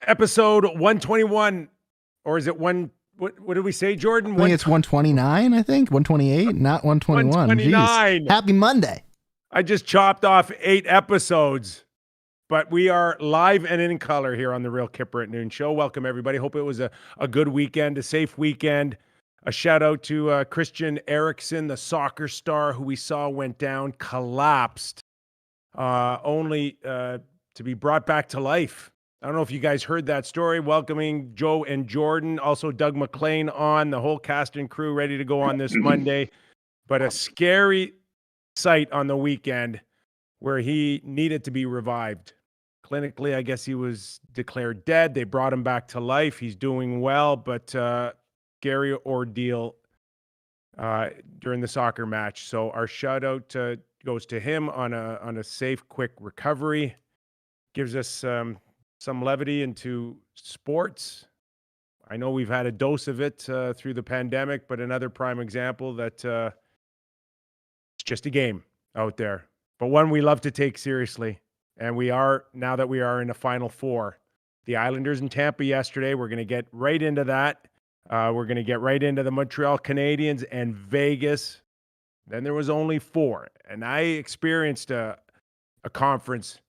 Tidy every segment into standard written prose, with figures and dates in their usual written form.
Episode 121, or is it one? What did we say, Jordan? I think it's 129, I think. 128, not 121. 129. Jeez. Happy Monday. I just chopped off 8 episodes, but we are live and in color here on the Real Kyper at Noon show. Welcome, everybody. Hope it was a good weekend, a safe weekend. A shout out to Christian Eriksen, the soccer star who we saw went down, collapsed, only to be brought back to life. I don't know if you guys heard that story. Welcoming Joe and Jordan, also Doug Maclean on, the whole cast and crew ready to go on this Monday. But a scary sight on the weekend where he needed to be revived. Clinically, I guess he was declared dead. They brought him back to life. He's doing well, but scary ordeal during the soccer match. So our shout out goes to him on a safe, quick recovery. Gives us some levity into sports. I know we've had a dose of it through the pandemic, but another prime example that it's just a game out there, but one we love to take seriously. And we are, now that we are in the Final Four. The Islanders in Tampa yesterday, we're going to get right into that. We're going to get right into the Montreal Canadiens and Vegas. Then there was only 4. And I experienced a conference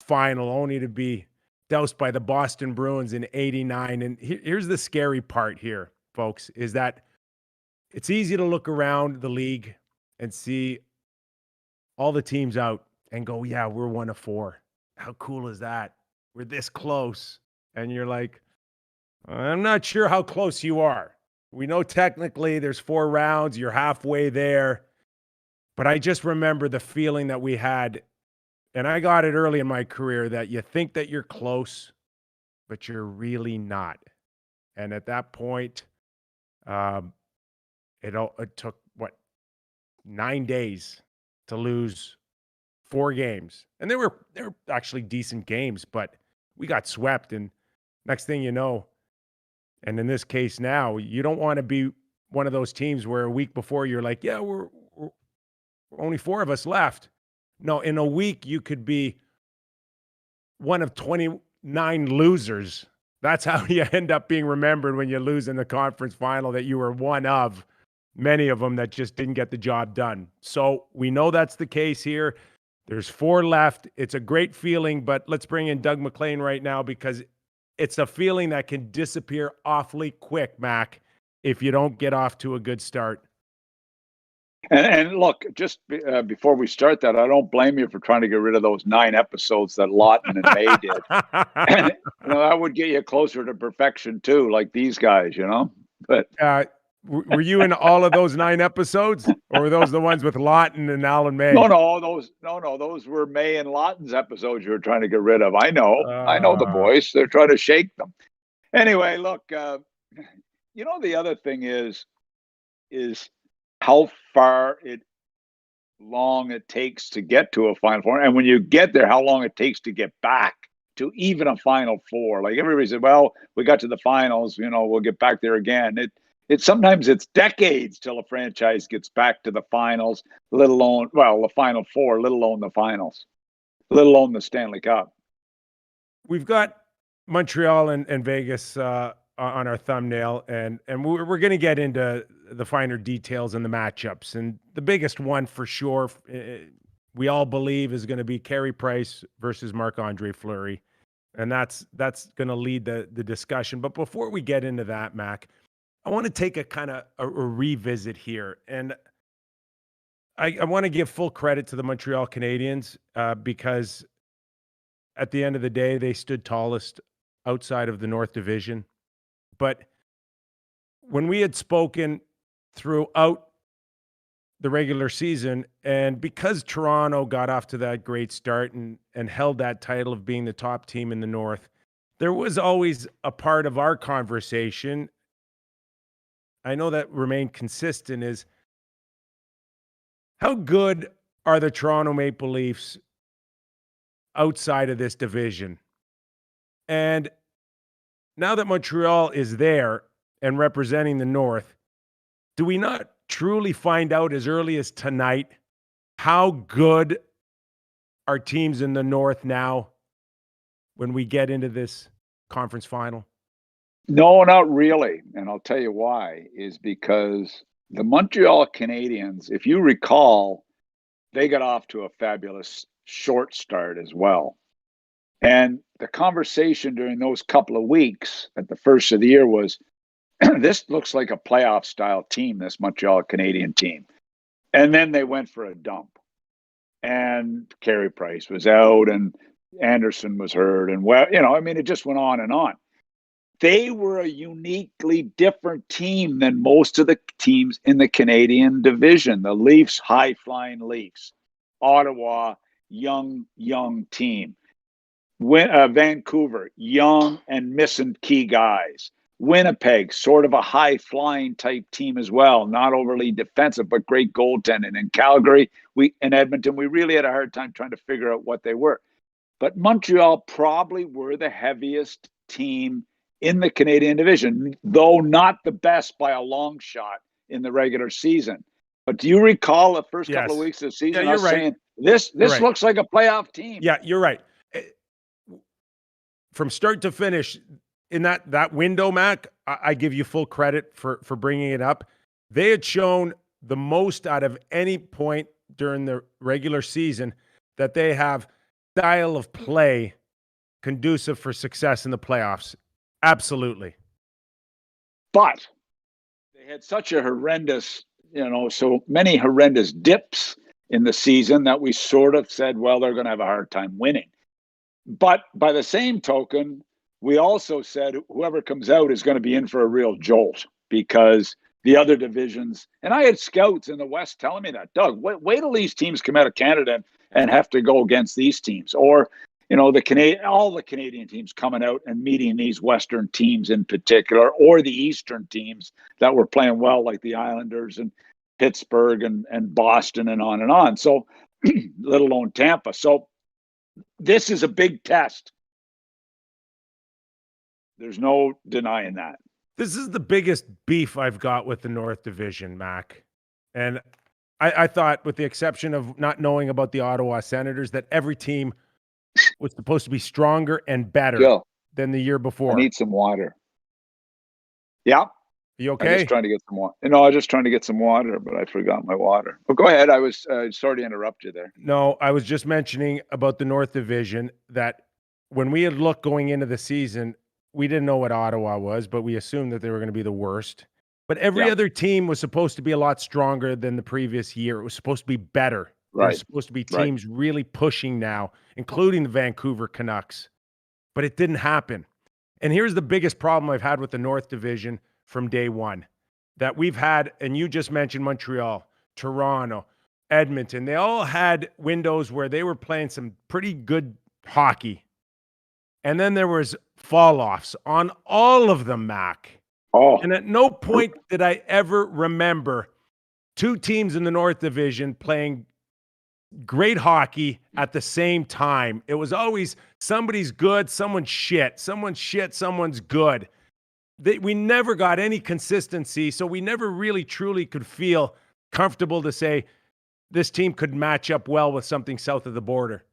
final only to be doused by the Boston Bruins in '89. And here's the scary part here, folks, is that it's easy to look around the league and see all the teams out and go, yeah, we're 1 of 4. How cool is that? We're this close. And you're like, I'm not sure how close you are. We know technically there's 4 rounds. You're halfway there. But I just remember the feeling that we had. And I got it early in my career that you think that you're close, but you're really not. And at that point, it took, 9 days to lose 4 games. And they were actually decent games, but we got swept. And next thing you know, and in this case now, you don't want to be one of those teams where a week before you're like, yeah, we're only 4 of us left. No, in a week, you could be one of 29 losers. That's how you end up being remembered when you lose in the conference final, that you were one of many of them that just didn't get the job done. So we know that's the case here. There's 4 left. It's a great feeling, but let's bring in Doug Maclean right now because it's a feeling that can disappear awfully quick, Mac, if you don't get off to a good start. And look, just before we start that, I don't blame you for trying to get rid of those 9 episodes that Lawton and May did. And, that would get you closer to perfection too, like these guys, But were you in all of those 9 episodes, or were those the ones with Lawton and Alan May? No, those were May and Lawton's episodes you were trying to get rid of. I know the boys. They're trying to shake them. Anyway, look, the other thing is how long it takes to get to a Final Four. And when you get there, how long it takes to get back to even a Final Four. Like everybody said, well, we got to the finals, we'll get back there again. Sometimes it's decades till a franchise gets back to the finals, let alone, the Final Four, let alone the finals, let alone the Stanley Cup. We've got Montreal and Vegas on our thumbnail, and we're going to get into the finer details and the matchups. And the biggest one for sure, we all believe, is going to be Carey versus Marc-André Fleury. And that's going to lead the discussion. But before we get into that, Mac, I want to take a kind of a revisit here. And I want to give full credit to the Montreal Canadiens because at the end of the day, they stood tallest outside of the North Division. But when we had spoken throughout the regular season, and because Toronto got off to that great start and held that title of being the top team in the North, there was always a part of our conversation, I know that remained consistent, is how good are the Toronto Maple Leafs outside of this division? And now that Montreal is there and representing the North, do we not truly find out as early as tonight how good are teams in the North now when we get into this conference final? No, not really. And I'll tell you why, is because the Montreal Canadiens, if you recall, they got off to a fabulous short start as well. And the conversation during those couple of weeks at the first of the year was, this looks like a playoff style team, this Montreal Canadian team. And then they went for a dump. And Carey Price was out and Anderson was hurt. And it just went on and on. They were a uniquely different team than most of the teams in the Canadian division. The Leafs, high-flying Leafs. Ottawa, young team. Vancouver, young and missing key guys. Winnipeg, sort of a high-flying type team as well, not overly defensive, but great goaltending. And Calgary, and Edmonton, we really had a hard time trying to figure out what they were. But Montreal probably were the heaviest team in the Canadian division, though not the best by a long shot in the regular season. But do you recall the first couple of weeks of the season? Yeah, you're right. Saying, this looks like a playoff team. Yeah, you're right. From start to finish, in that window, Mac, I give you full credit for bringing it up. They had shown the most out of any point during the regular season that they have style of play conducive for success in the playoffs. Absolutely. But they had such a horrendous, so many horrendous dips in the season that we sort of said, well, they're going to have a hard time winning. But by the same token, we also said whoever comes out is going to be in for a real jolt because the other divisions, and I had scouts in the West telling me that, Doug, wait till these teams come out of Canada and have to go against these teams. Or all the Canadian teams coming out and meeting these Western teams in particular, or the Eastern teams that were playing well, like the Islanders and Pittsburgh and Boston and on and on. So, let alone Tampa. So, this is a big test. There's no denying that. This is the biggest beef I've got with the North Division, Mac. And I thought, with the exception of not knowing about the Ottawa Senators, that every team was supposed to be stronger and better than the year before. I need some water. Yeah. You okay? I'm just trying to get some water. No, I was just trying to get some water, but I forgot my water. But go ahead. I was sorry to interrupt you there. No, I was just mentioning about the North Division that when we had looked going into the season, we didn't know what Ottawa was, but we assumed that they were going to be the worst. But every other team was supposed to be a lot stronger than the previous year. It was supposed to be better. Right. There's supposed to be teams really pushing now, including the Vancouver Canucks. But it didn't happen. And here's the biggest problem I've had with the North Division from day one that we've had, and you just mentioned Montreal, Toronto, Edmonton. They all had windows where they were playing some pretty good hockey. And then there was fall-offs on all of them, Mac. Oh. And at no point did I ever remember two teams in the North Division playing great hockey at the same time. It was always somebody's good, someone's shit, someone's good. We never got any consistency, so we never really truly could feel comfortable to say this team could match up well with something south of the border.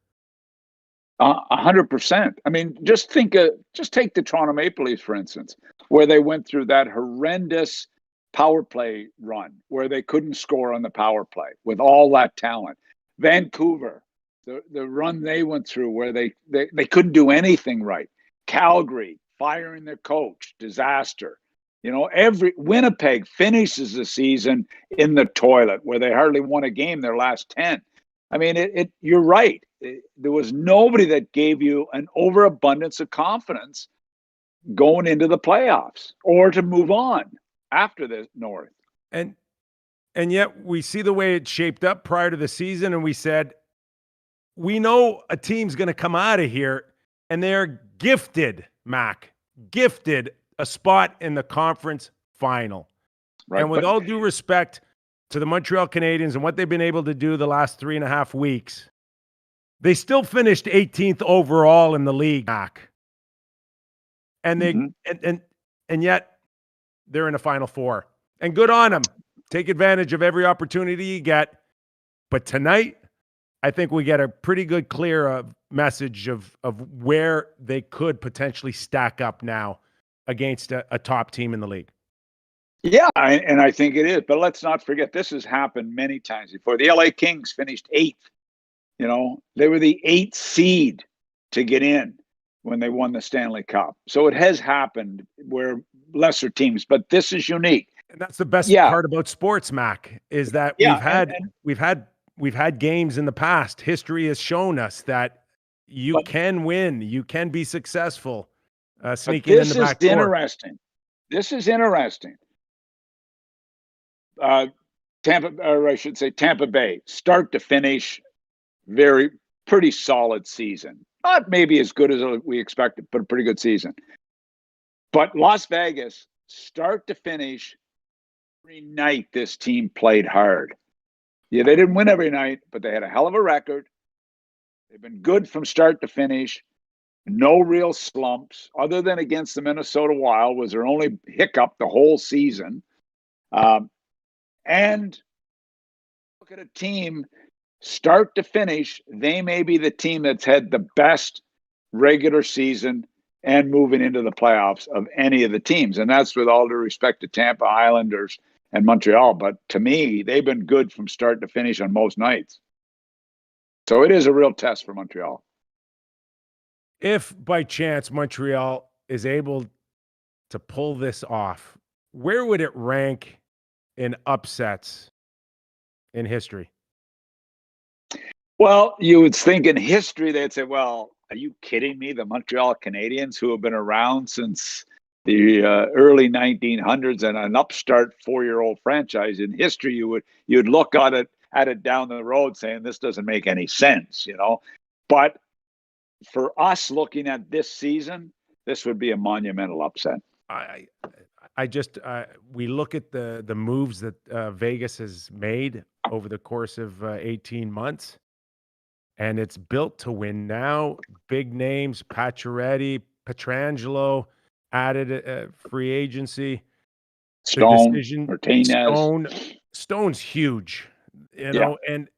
100%. I mean, just take the Toronto Maple Leafs, for instance, where they went through that horrendous power play run where they couldn't score on the power play with all that talent. Vancouver, the run they went through where they couldn't do anything right. Calgary, firing their coach, disaster. Every Winnipeg finishes the season in the toilet where they hardly won a game their last 10. I mean, you're right. There was nobody that gave you an overabundance of confidence going into the playoffs or to move on after the North. And yet we see the way it shaped up prior to the season, and we said, we know a team's going to come out of here, and they're gifted, Mac, a spot in the conference final. Right. And with all due respect to the Montreal Canadiens and what they've been able to do the last 3.5 weeks, they still finished 18th overall in the league, Mac. And they and yet they're in a Final Four. And good on them. Take advantage of every opportunity you get. But tonight, I think we get a pretty good, clear message of where they could potentially stack up now against a top team in the league. Yeah, and I think it is. But let's not forget, this has happened many times before. The LA Kings finished 8th. You know, they were the 8th seed to get in when they won the Stanley Cup. So it has happened where lesser teams, but this is unique. And that's the best part about sports, Mac, is that we've had games in the past. History has shown us that you can win, you can be successful. Sneaking in the back door. This is interesting. Tampa Bay, start to finish, pretty solid season. Not maybe as good as we expected, but a pretty good season. But Las Vegas, start to finish, every night this team played hard. Yeah, they didn't win every night, but they had a hell of a record. They've been good from start to finish. No real slumps, other than against the Minnesota Wild was their only hiccup the whole season. And look at a team, start to finish, they may be the team that's had the best regular season and moving into the playoffs of any of the teams. And that's with all due respect to Tampa, Islanders, and Montreal. But to me, they've been good from start to finish on most nights. So it is a real test for Montreal. If by chance Montreal is able to pull this off, where would it rank in upsets in history? Well, you would think in history, they'd say, well, are you kidding me? The Montreal Canadiens, who have been around since the early 1900s and an upstart 4-year-old franchise in history, you'd look at it down the road saying this doesn't make any sense, you know. But for us looking at this season, this would be a monumental upset. We look at the moves that Vegas has made over the course of 18 months, and it's built to win now. Big names, Pacioretty, Pietrangelo, added free agency. Stone's huge, you know, and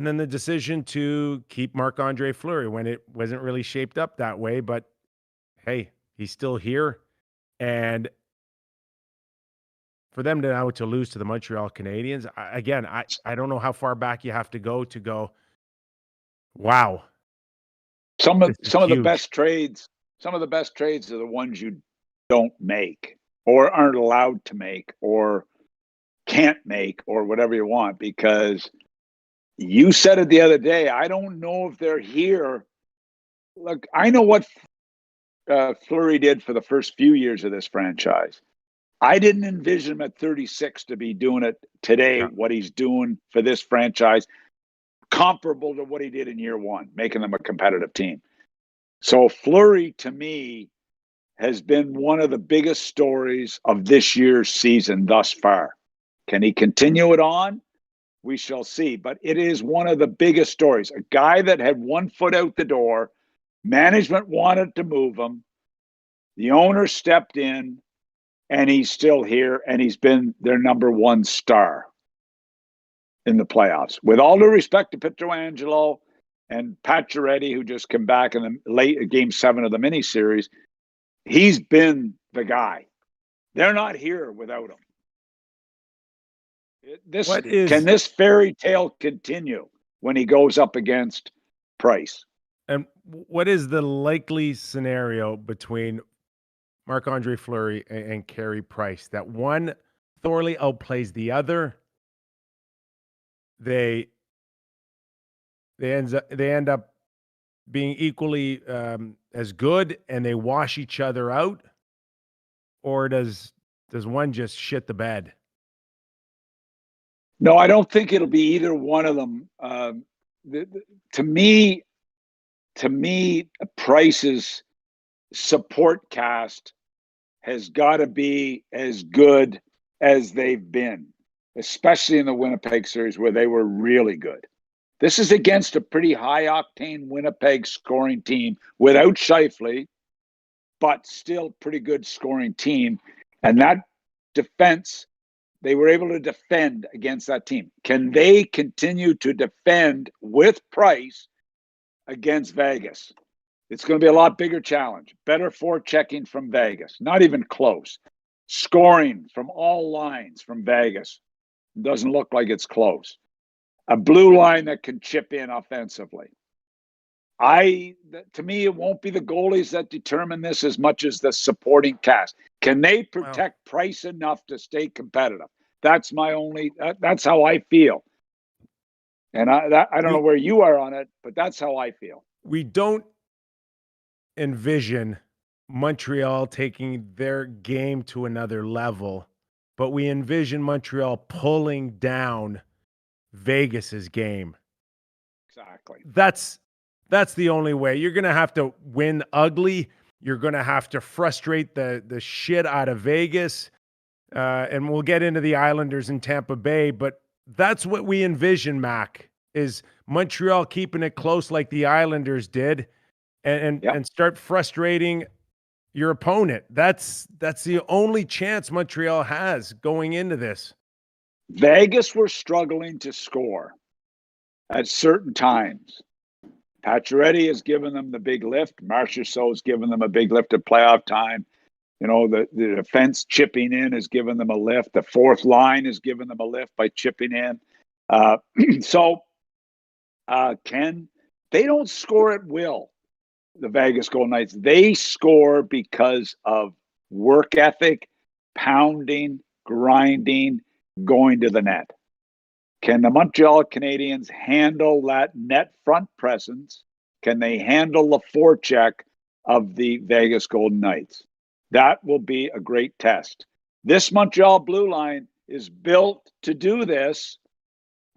then the decision to keep Marc-André Fleury when it wasn't really shaped up that way, but hey, he's still here. And for them now to lose to the Montreal Canadiens, I don't know how far back you have to go, wow. Some of the best trades are the ones you don't make or aren't allowed to make or can't make or whatever you want, because you said it the other day, I don't know if they're here. Look, I know what Fleury did for the first few years of this franchise. I didn't envision him at 36 to be doing it today, what he's doing for this franchise, comparable to what he did in year one, making them a competitive team. So Fleury, to me, has been one of the biggest stories of this year's season thus far. Can he continue it on? We shall see. But it is one of the biggest stories. A guy that had one foot out the door, management wanted to move him, the owner stepped in, and he's still here, and he's been their number one star in the playoffs. With all due respect to Pietrangelo and Pacioretty, who just came back in the late Game 7 of the miniseries, he's been the guy. They're not here without him. Can this fairy tale continue when he goes up against Price? And what is the likely scenario between Marc-André Fleury and Carey Price, that one thoroughly outplays the other? They end up being equally as good, and they wash each other out, or does one just shit the bed? No, I don't think it'll be either one of them. To me, Price's support cast has got to be as good as they've been, especially in the Winnipeg series where they were really good. This is against a pretty high-octane Winnipeg scoring team without Scheifele, but still pretty good scoring team. And that defense they were able to defend against that team. Can they continue to defend with Price against Vegas? It's going to be a lot bigger challenge. Better forechecking from Vegas. Not even close. Scoring from all lines from Vegas. Doesn't look like it's close. A blue line that can chip in offensively. To me, it won't be the goalies that determine this as much as the supporting cast. Can they protect Price enough to stay competitive? That's that's how I feel. And I don't know where you are on it, but that's how I feel. We don't envision Montreal taking their game to another level, but we envision Montreal pulling down Vegas's game. Exactly. That's the only way. You're going to have to win ugly. You're going to have to frustrate the shit out of Vegas. And we'll get into the Islanders in Tampa Bay, but that's what we envision, Mac, is Montreal keeping it close like the Islanders did and start frustrating your opponent. That's the only chance Montreal has going into this. Vegas were struggling to score at certain times. Pacioretty has given them the big lift. Marchessault has given them a big lift at playoff time. You know, the defense chipping in has given them a lift. The fourth line has given them a lift by chipping in. Ken, they don't score at will, the Vegas Golden Knights. They score because of work ethic, pounding, grinding, going to the net. Can the Montreal Canadiens handle that net front presence? Can they handle the forecheck of the Vegas Golden Knights? That will be a great test. This Montreal blue line is built to do this.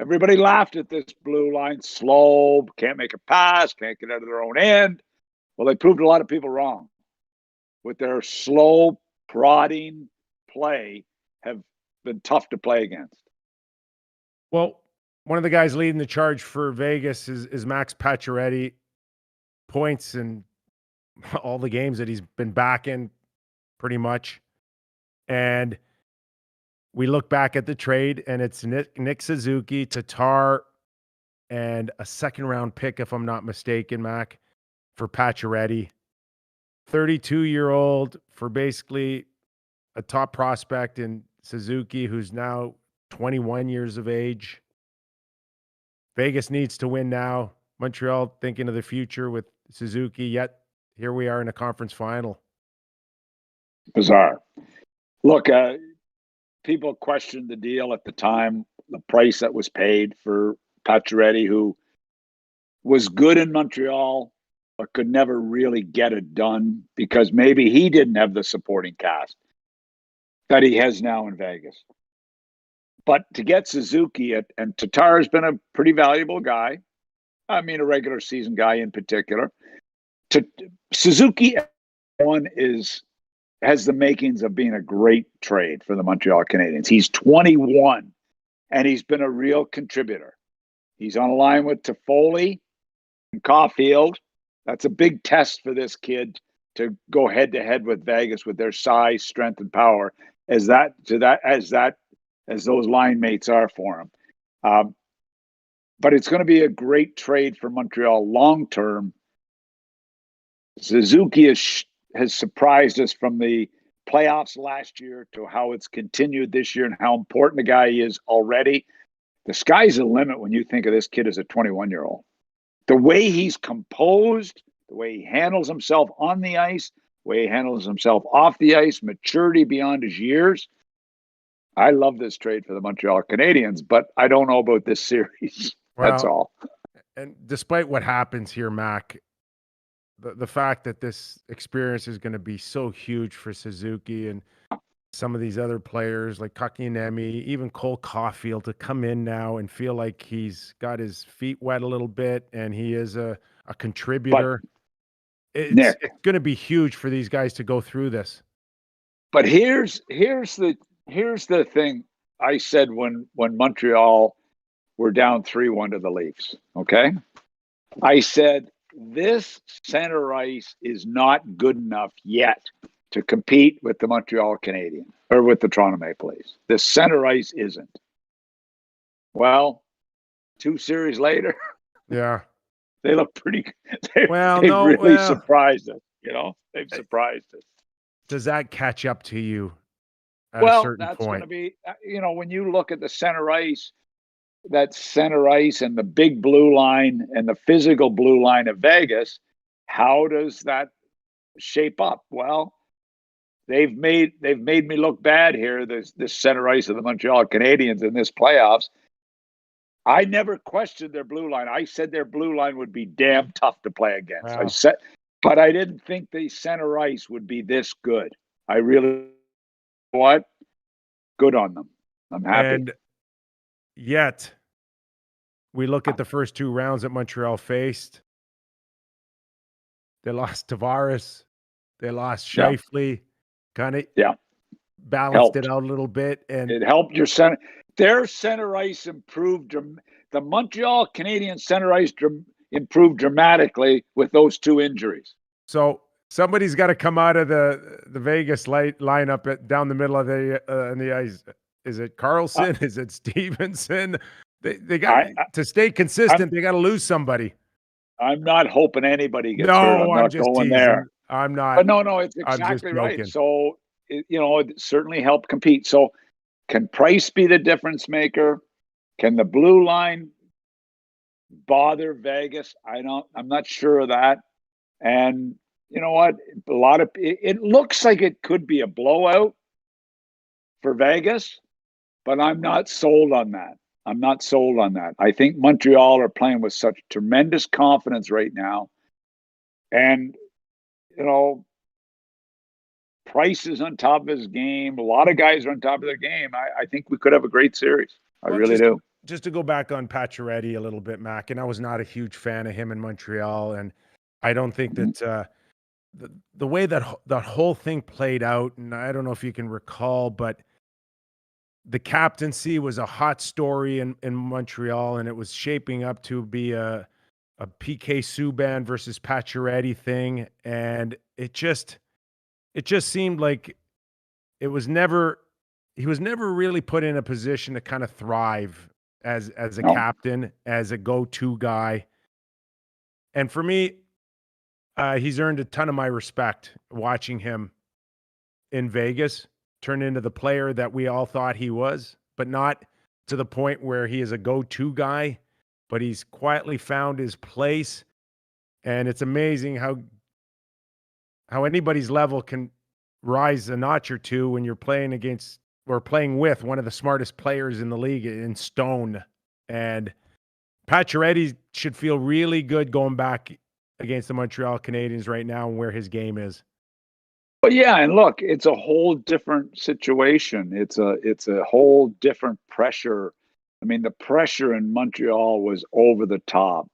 Everybody laughed at this blue line. Slow, can't make a pass, can't get out of their own end. Well, they proved a lot of people wrong. With their slow, prodding play, have been tough to play against. Well, one of the guys leading the charge for Vegas is Max Pacioretty. Points in all the games that he's been back in, pretty much. And we look back at the trade, and it's Nick Suzuki, Tatar, and a second-round pick, if I'm not mistaken, Mac, for Pacioretty. 32-year-old for basically a top prospect in Suzuki, who's now 21 years of age. Vegas needs to win now. Montreal thinking of the future with Suzuki, yet here we are in a conference final. Bizarre. Look, people questioned the deal at the time, the price that was paid for Pacioretty, who was good in Montreal, but could never really get it done because maybe he didn't have the supporting cast that he has now in Vegas. But to get Suzuki, and Tatar has been a pretty valuable guy. I mean, a regular season guy in particular. Suzuki has the makings of being a great trade for the Montreal Canadiens. He's 21, and he's been a real contributor. He's on a line with Toffoli and Caulfield. That's a big test for this kid to go head-to-head with Vegas with their size, strength, and power, as those line mates are for him. But it's going to be a great trade for Montreal long-term. Suzuki has surprised us from the playoffs last year to how it's continued this year and how important the guy is already. The sky's the limit when you think of this kid as a 21-year-old. The way he's composed, the way he handles himself on the ice, the way he handles himself off the ice, maturity beyond his years. I love this trade for the Montreal Canadiens, but I don't know about this series. That's all. And despite what happens here, Mac, the fact that this experience is going to be so huge for Suzuki and some of these other players like Kotkaniemi, even Cole Caulfield, to come in now and feel like he's got his feet wet a little bit and he is a contributor. It's going to be huge for these guys to go through this. But here's the thing I said when Montreal were down 3-1 to the Leafs, okay? I said, this center ice is not good enough yet to compete with the Montreal Canadiens or with the Toronto Maple Leafs. The center ice isn't. Well, 2 series later, Yeah. they look pretty. Well, They've no, really well, surprised us. They've surprised us. does that catch up to you at a Well, certain that's going to point? be, when you look at the center ice, that center ice and the big blue line and the physical blue line of Vegas, how does that shape up? Well, they've made me look bad here. This center ice of the Montreal Canadiens in this playoffs. I never questioned their blue line. I said their blue line would be damn tough to play against. Wow. But I didn't think the center ice would be this good. I really, what? Good on them. I'm happy. And yet, we look at the first 2 rounds that Montreal faced. They lost Tavares. They lost Scheifele. Kind of balanced it out a little bit. And it helped your center. Their center ice improved. The Montreal Canadiens center ice improved dramatically with those 2 injuries. So somebody's got to come out of the Vegas lineup down the middle of the ice. Is it Carlson? Is it Stevenson? They got to stay consistent. They got to lose somebody. I'm not hoping anybody gets hurt. I'm not just going teasing. there. I'm not. But no, it's exactly right. So it certainly helped compete. So can Price be the difference maker? Can the blue line bother Vegas? I'm not sure of that. And you know what? It looks like it could be a blowout for Vegas, but I'm not sold on that. I think Montreal are playing with such tremendous confidence right now. And, Price is on top of his game. A lot of guys are on top of their game. I think we could have a great series. I really do. Just to go back on Pacioretty a little bit, Mac, and I was not a huge fan of him in Montreal. And I don't think that the way that whole thing played out, and I don't know if you can recall, but the captaincy was a hot story in Montreal, and it was shaping up to be a PK Subban versus Pacioretty thing, and it just seemed like he was never really put in a position to kind of thrive as a captain, as a go-to guy. And for me, he's earned a ton of my respect watching him in Vegas turn into the player that we all thought he was, but not to the point where he is a go-to guy, but he's quietly found his place. And it's amazing how anybody's level can rise a notch or two when you're playing against or playing with one of the smartest players in the league in Stone. And Pacioretty should feel really good going back against the Montreal Canadiens right now and where his game is. But yeah, and look, it's a whole different situation. It's a whole different pressure. I mean, the pressure in Montreal was over the top.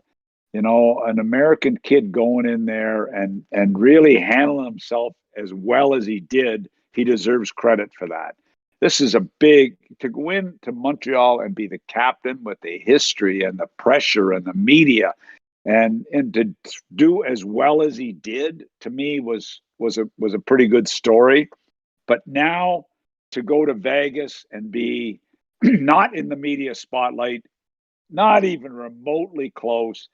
An American kid going in there and really handling himself as well as he did, he deserves credit for that. This is to go into Montreal and be the captain with the history and the pressure and the media and to do as well as he did, to me was a pretty good story. But now to go to Vegas and be not in the media spotlight, not even remotely close,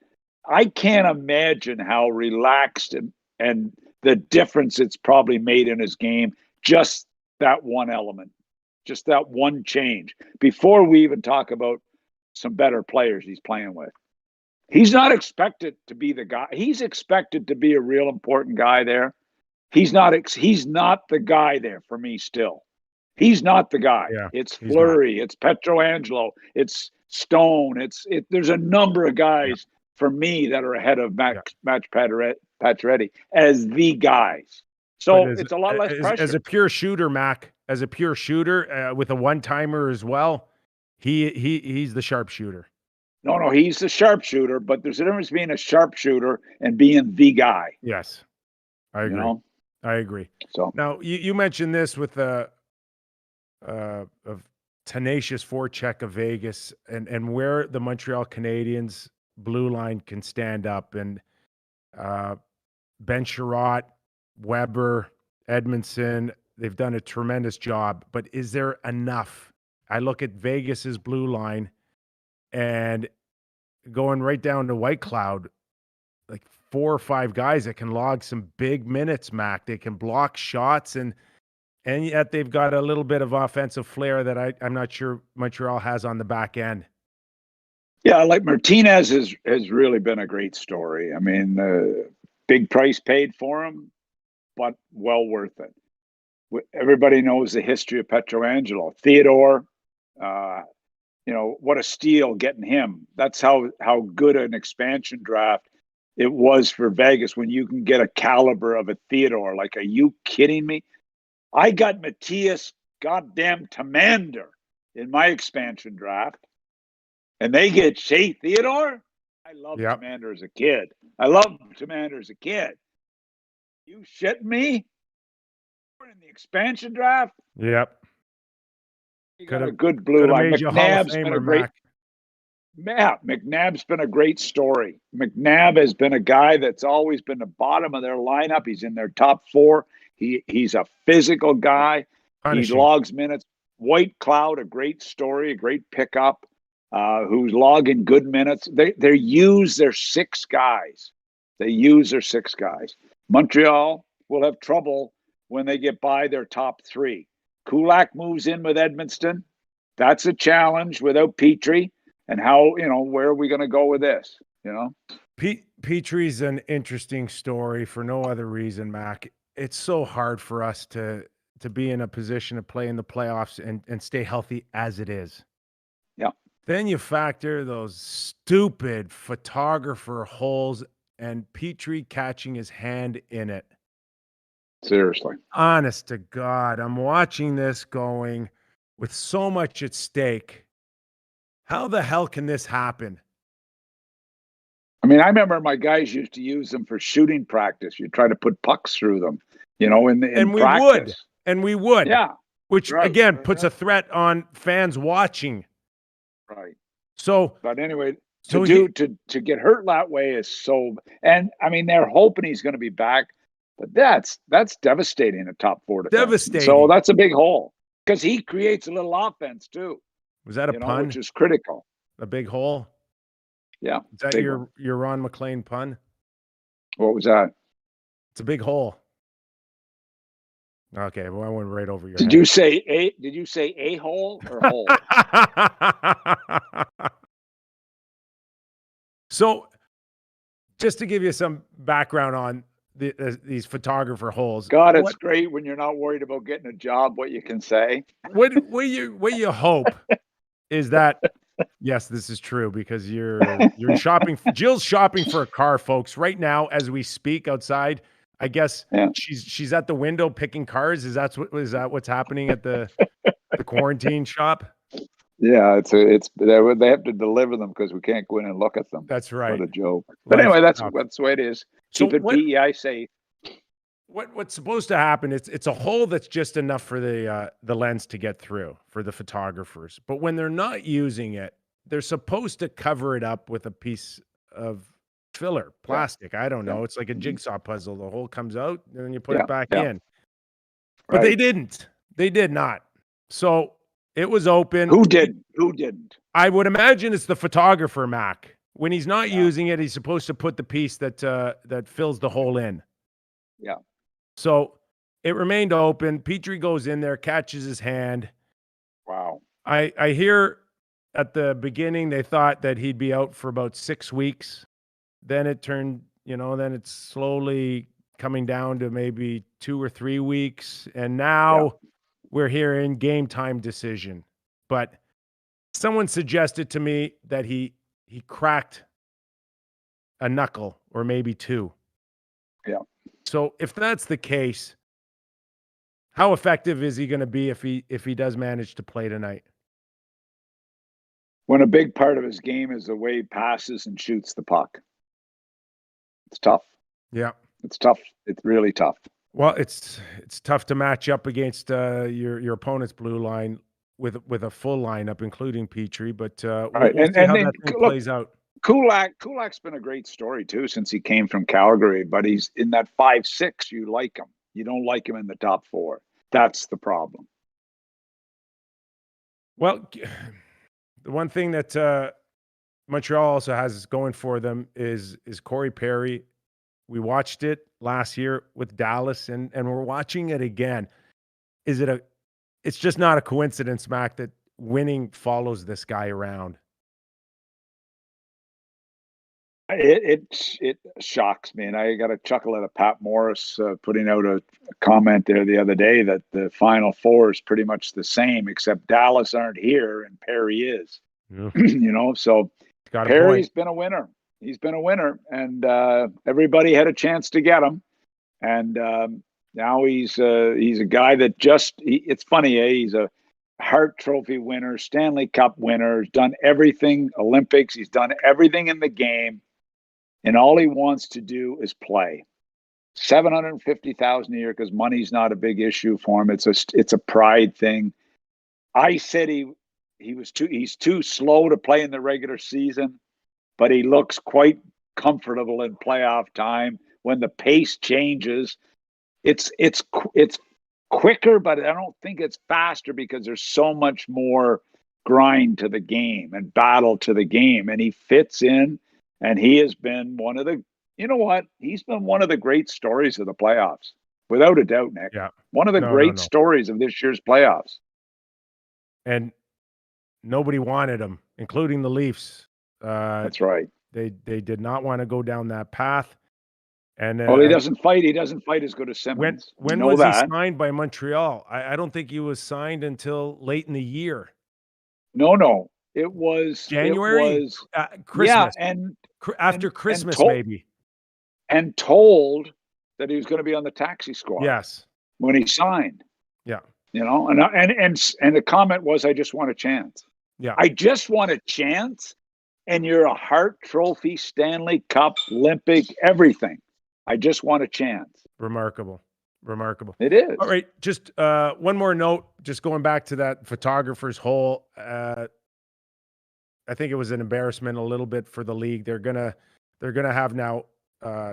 I can't imagine how relaxed and the difference it's probably made in his game, just that one element, just that one change. Before we even talk about some better players he's playing with. He's not expected to be the guy. He's expected to be a real important guy there. He's not the guy there for me still. He's not the guy. Yeah, it's Fleury, it's Pietrangelo, it's Stone, there's a number of guys for me that are ahead of Pacioretty as the guys. So it's a lot less pressure. As a pure shooter, Mac, with a one-timer as well, he's the sharpshooter. No, he's the sharpshooter, but there's a difference being a sharpshooter and being the guy. Yes, I agree. I agree. So now you mentioned this with a tenacious forecheck of Vegas and where the Montreal Canadiens blue line can stand up, and Ben Sherratt, Weber, Edmondson, they've done a tremendous job, but is there enough? I look at Vegas's blue line and going right down to White Cloud, like 4 or 5 guys that can log some big minutes, Mac. They can block shots, and yet they've got a little bit of offensive flair that I'm not sure Montreal has on the back end. Yeah, like Martinez has really been a great story. I mean, big price paid for him, but well worth it. Everybody knows the history of Pietrangelo. Theodore, what a steal getting him. That's how good an expansion draft it was for Vegas when you can get a caliber of a Theodore. Like, are you kidding me? I got Matthias goddamn Tamander in my expansion draft, and they get Shea Theodore. I loved Tamander as a kid. You shitting me? We're in the expansion draft. Yep. You got a good blue line. McNabb's been a great story. McNabb has been a guy that's always been the bottom of their lineup. He's in their top 4. He's a physical guy. He logs minutes. White Cloud, a great story, a great pickup, who's logging good minutes. They use their 6 guys. Montreal will have trouble when they get by their top 3. Kulak moves in with Edmondson. That's a challenge without Petrie. And how, where are we going to go with this? Petrie's an interesting story for no other reason, Mac. It's so hard for us to be in a position to play in the playoffs and stay healthy as it is. Yeah. Then you factor those stupid photographer holes and Petrie catching his hand in it. Seriously. Honest to God, I'm watching this going with so much at stake. How the hell can this happen? I mean, I remember my guys used to use them for shooting practice. You try to put pucks through them, in practice. We would. Yeah. Which, again, puts a threat on fans watching. Right. So, but anyway, to get hurt that way is so. And I mean, they're hoping he's going to be back, but that's devastating. A top 4 defense. Devastating. So that's a big hole because he creates a little offense too. Was that a pun? Which is critical. A big hole. Yeah. Is that your Ron McLean pun? What was that? It's a big hole. Okay, well, I went right over your head. Did you say a hole or hole? So, just to give you some background on these photographer holes. God, it's great when you're not worried about getting a job. What you can say. What you hope is that. Yes, this is true because you're shopping. Jill's shopping for a car, folks, right now as we speak outside. I guess she's at the window picking cars. Is that what's happening at the quarantine shop? Yeah, it's they have to deliver them because we can't go in and look at them. That's right. What a joke. But anyway, that's the way it is. Keep it PEI safe. What's supposed to happen? It's a hole that's just enough for the lens to get through for the photographers. But when they're not using it, they're supposed to cover it up with a piece of filler, plastic. I don't know. It's like a jigsaw puzzle. The hole comes out and then you put it back in. But they didn't. They did not. So it was open. Who didn't? I would imagine it's the photographer, Mac. When he's not using it, he's supposed to put the piece that fills the hole in. Yeah. So it remained open. Petrie goes in there, catches his hand. Wow. I hear at the beginning they thought that he'd be out for about 6 weeks. Then it turned, then it's slowly coming down to maybe 2 or 3 weeks. And now we're hearing game time decision. But someone suggested to me that he cracked a knuckle or maybe 2. Yeah. So if that's the case, how effective is he going to be if he does manage to play tonight? When a big part of his game is the way he passes and shoots the puck. It's tough. Yeah. It's tough. It's really tough. Well, it's tough to match up against your opponent's blue line with a full lineup, including Petrie. But we'll see how that thing plays out. Kulak's been a great story too since he came from Calgary, but he's in that 5'6". You like him, You don't like him in the top 4. That's the problem. Well, the one thing that Montreal also has going for them is Corey Perry. We watched it last year with Dallas, and we're watching it again. It's just not a coincidence, Mac, that winning follows this guy around. It shocks me, and I got a chuckle at Pat Morris putting out a comment there the other day that the Final Four is pretty much the same, except Dallas aren't here and Perry is. Yeah. So Perry's been a winner. He's been a winner, and everybody had a chance to get him. And now he's a guy that it's funny, he's a Hart Trophy winner, Stanley Cup winner, he's done everything, Olympics, he's done everything in the game. And all he wants to do is play. $750,000 a year because money's not a big issue for him. It's a pride thing. I said he's too slow to play in the regular season, but he looks quite comfortable in playoff time. When the pace changes, it's quicker, but I don't think it's faster because there's so much more grind to the game and battle to the game. And he fits in. And he has been one of the, he's been one of the great stories of the playoffs, without a doubt, Nick. Yeah. One of the great stories of this year's playoffs. And nobody wanted him, including the Leafs. That's right. They did not want to go down that path. And he doesn't fight. He doesn't fight as good as Simmons. When was he signed by Montreal? I don't think he was signed until late in the year. No. It was January. It was Christmas. Yeah, after Christmas, maybe. And told that he was going to be on the taxi squad. Yes. When he signed. Yeah. And the comment was, "I just want a chance." Yeah. I just want a chance, and you're a Hart Trophy, Stanley Cup, Olympic, everything. I just want a chance. Remarkable. It is. All right. Just one more note. Just going back to that photographer's hole. I think it was an embarrassment a little bit for the league. They're gonna have now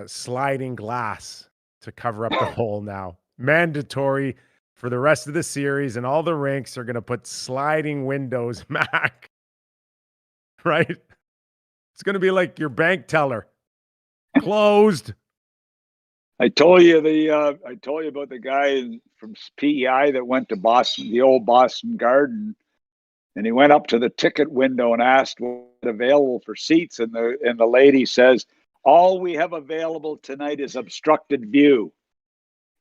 sliding glass to cover up the hole now. Mandatory for the rest of the series, and all the rinks are gonna put sliding windows, Mac. Right? It's gonna be like your bank teller. Closed. I told you about the guy from PEI that went to Boston, the old Boston Garden. And he went up to the ticket window and asked what's available for seats. And the lady says, "All we have available tonight is obstructed view."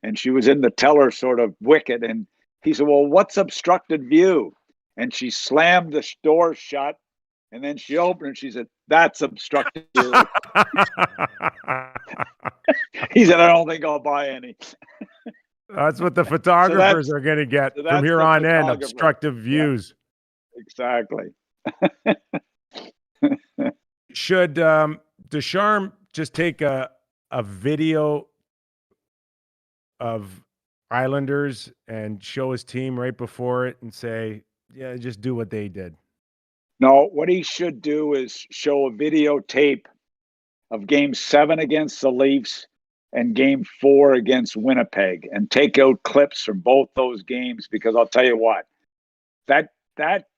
And she was in the teller sort of wicket. And he said, "Well, what's obstructed view?" And she slammed the door shut. And then she opened and she said, "That's obstructed view." He said, "I don't think I'll buy any." That's what the photographers are going to get from here on in, obstructive views. Yeah. Exactly. Should Ducharme just take a video of Islanders and show his team right before it and say, "Yeah, just do what they did"? No, what he should do is show a videotape of Game 7 against the Leafs and Game 4 against Winnipeg, and take out clips from both those games, because I'll tell you what, that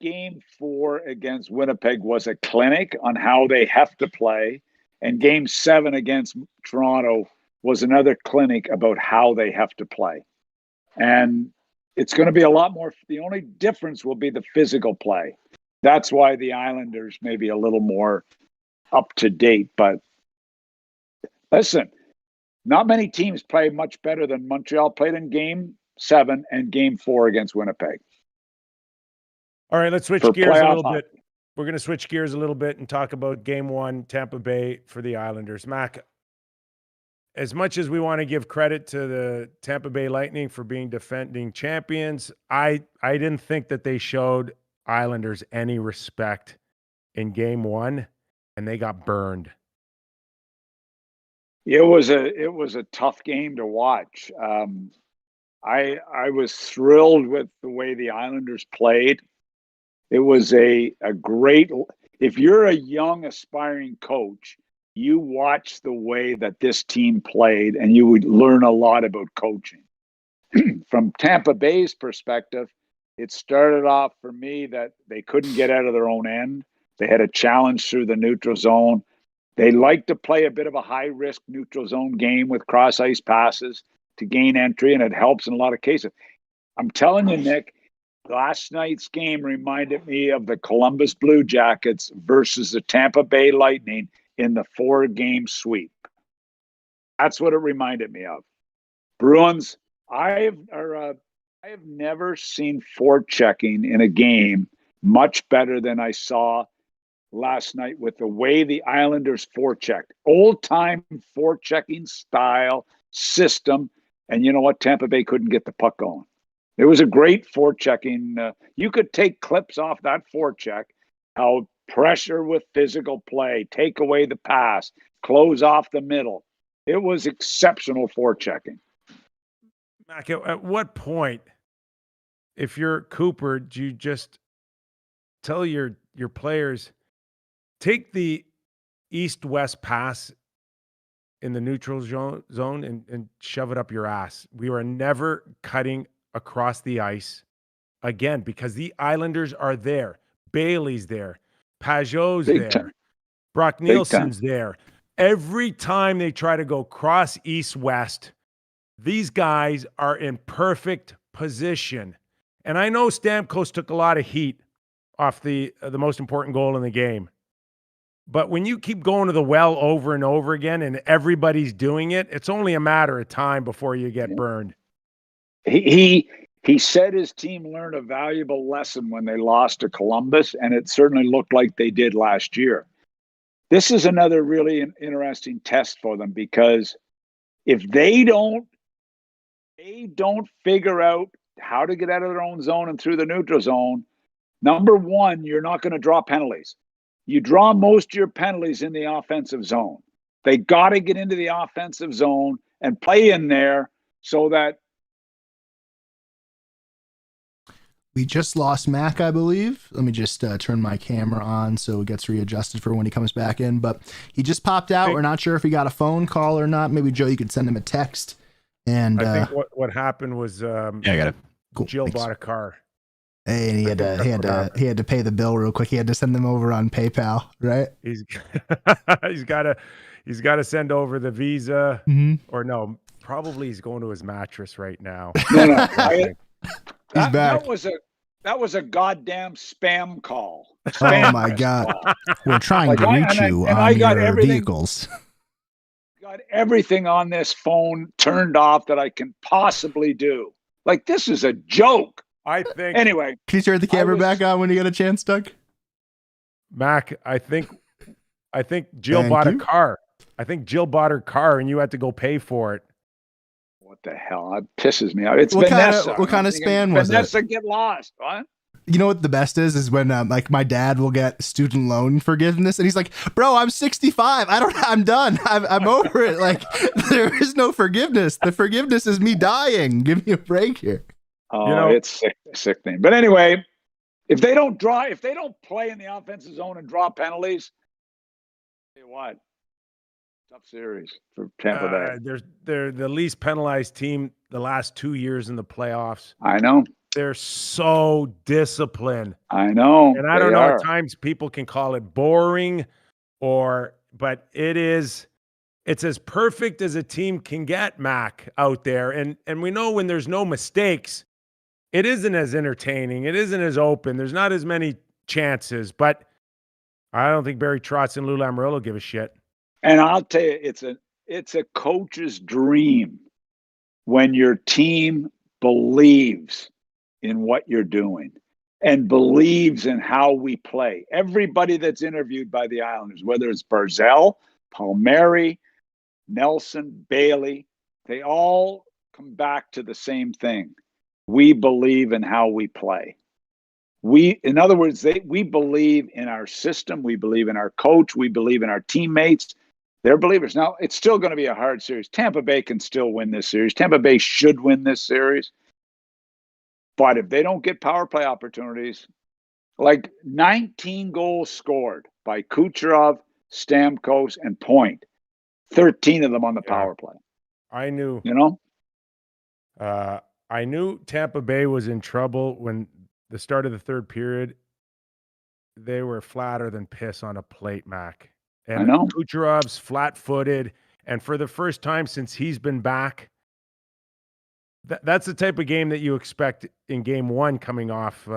Game 4 against Winnipeg was a clinic on how they have to play, and Game 7 against Toronto was another clinic about how they have to play. And it's going to be a lot more. The only difference will be the physical play. That's why the Islanders may be a little more up to date. But listen, not many teams play much better than Montreal played in Game 7 and Game 4 against Winnipeg. All right, let's switch gears a little bit. We're going to switch gears a little bit and talk about Game 1, Tampa Bay for the Islanders. Mac, as much as we want to give credit to the Tampa Bay Lightning for being defending champions, I didn't think that they showed Islanders any respect in Game 1, and they got burned. It was a tough game to watch. I was thrilled with the way the Islanders played. It was a great. If you're a young aspiring coach, you watch the way that this team played, and you would learn a lot about coaching. from Tampa Bay's perspective, it started off for me that they couldn't get out of their own end. They had a challenge through the neutral zone. They like to play a bit of a high-risk neutral zone game with cross-ice passes to gain entry, and it helps in a lot of cases. I'm telling you, Nick, last night's game reminded me of the Columbus Blue Jackets versus the Tampa Bay Lightning in the 4-game sweep. That's what it reminded me of. Bruins, I have never seen forechecking in a game much better than I saw last night with the way the Islanders forechecked. Old-time forechecking style, system, and you know what? Tampa Bay couldn't get the puck going. It was a great forechecking. You could take clips off that forecheck, how pressure with physical play, take away the pass, close off the middle. It was exceptional forechecking. Mac, at what point, if you're Cooper, do you just tell your players, take the east-west pass in the neutral zone and shove it up your ass? We are never cutting across the ice again because the Islanders are there. Bailey's there. Pajot's Big there. time. Brock Big Nielsen's there. Every time they try to go cross east-west, these guys are in perfect position. And I know Stamkos took a lot of heat off the most important goal in the game. But when you keep going to the well over and over again and everybody's doing it, it's only a matter of time before you get burned. He said his team learned a valuable lesson when they lost to Columbus, and it certainly looked like they did last year. This is another really interesting test for them because if they don't figure out how to get out of their own zone and through the neutral zone, number one, you're not going to draw penalties. You draw most of your penalties in the offensive zone. They got to get into the offensive zone and play in there so that. We just lost Mac, I believe. Let me just turn my camera on so it gets readjusted for when he comes back in. But he just popped out. We're not sure if he got a phone call or not. Maybe, Joe, you could send him a text. And I think what happened was yeah, I got it. Cool. Jill bought a car. Hey, and he had to pay the bill real quick. He had to send them over on PayPal, right? He's got to send over the Visa, or no, probably he's going to his mattress right now. No. He's back. That was a goddamn spam call. Oh my God. We're trying to reach you on your vehicles. Got everything on this phone turned off that I can possibly do. Like, this is a joke. I think. Anyway. Can you turn the camera back on when you get a chance, Doug? Mac, I think Jill bought a car. I think Jill bought her car and you had to go pay for it. What the hell? That pisses me off. It's what Vanessa. What kind of spam was Vanessa it? Get lost. What? You know what the best is when like my dad will get student loan forgiveness and he's like, bro, I'm 65. I'm done. I'm over it. Like, there is no forgiveness. The forgiveness is me dying. Give me a break here. Oh, it's sick thing. But anyway, if they don't play in the offensive zone and draw penalties, tell you what, tough series for Tampa Bay. They're the least penalized team the last 2 years in the playoffs. I know. They're so disciplined. I know. And I don't know, at times people can call it boring but it's as perfect as a team can get, Mac, out there. And we know when there's no mistakes, it isn't as entertaining. It isn't as open. There's not as many chances, but I don't think Barry Trotz and Lou Lamoriello give a shit. And I'll tell you, it's a coach's dream when your team believes in what you're doing and believes in how we play. Everybody that's interviewed by the Islanders, whether it's Barzell, Palmieri, Nelson, Bailey, they all come back to the same thing. We believe in how we play. In other words, we believe in our system. We believe in our coach. We believe in our teammates. They're believers. Now, it's still going to be a hard series. Tampa Bay can still win this series. Tampa Bay should win this series. But if they don't get power play opportunities, like 19 goals scored by Kucherov, Stamkos, and Point, 13 of them on the power play. I knew. You know? I knew Tampa Bay was in trouble when the start of the third period. They were flatter than piss on a plate, Mac. I And know. Kucherov's flat-footed, and for the first time since he's been back, that's the type of game that you expect in game one, coming off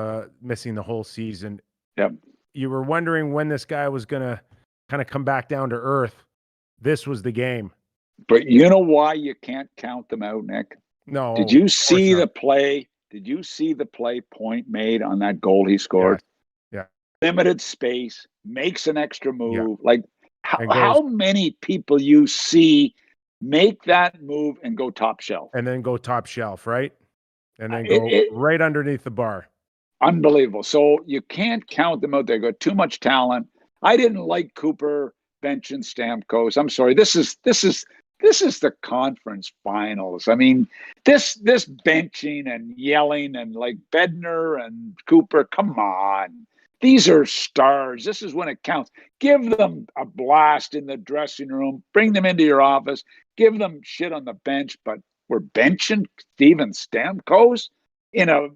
missing the whole season. Yep. You were wondering when this guy was going to kind of come back down to earth. This was the game. But you know why you can't count them out, Nick? No. Did you see the play? Did you see the play Point made on that goal he scored? Yeah. Limited space, makes an extra move. Yeah. Like how many people you see make that move and go top shelf? And then go top shelf, right? And then go right underneath the bar. Unbelievable. So you can't count them out. They've got too much talent. I didn't like Cooper benching Stamkos. I'm sorry. This is the conference finals. I mean, this benching and yelling and like Bednar and Cooper, come on. These are stars. This is when it counts. Give them a blast in the dressing room. Bring them into your office. Give them shit on the bench. But we're benching Steven Stamkos in a